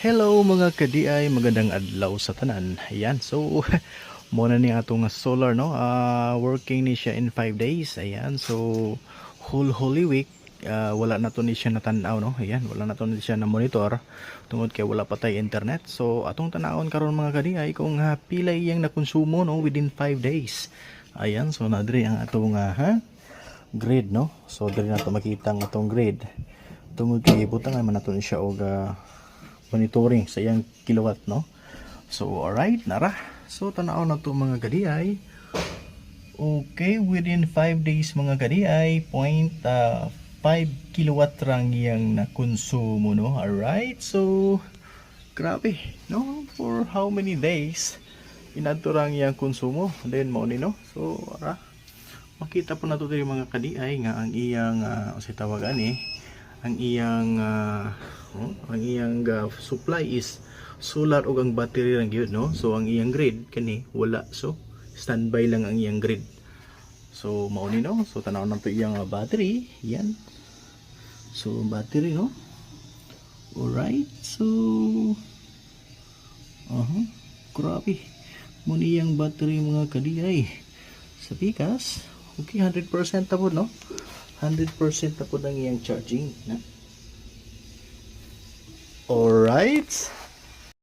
Hello mga kadiay, magandang adlaw sa tanan. Ayan, so muna ni atong solar no. Working ni siya in 5 days. Ayan, so whole Holy Week wala na to ni siya natanaw no. Ayan, wala na to ni siya na monitor tungod kay wala pa tay internet. So atong tanawon karon mga kadiay kung pila iyang nakonsumo no within 5 days. Ayan, so nadiri ang atong grid no. So diri na to makita ang atong grid. Tungod kay butangan man nato ni siya og monitoring sa iyang kilowatt no. So alright nara, so tanaw na to mga kadiay. Okay, within 5 days mga kadiay 0.5 kilowatt rang iyang nakonsumo no. Alright, so grabe no, for how many days inadto rang iyang konsumo then mao ni no. So ara makita po nato diri mga kadiay nga ang iyang sa tawagan ang iyang supply is solar ug ang battery lang gyud no. So ang iyang grid kani wala, so standby lang ang iyang grid. So mao ni no, so tanaw na to iyang battery yan. So battery no. Alright, so grabe mo ni iyang battery mga kadiay sa pikas. Okay, 100% tapos no, 100% tapos ang iyang charging na. Alright.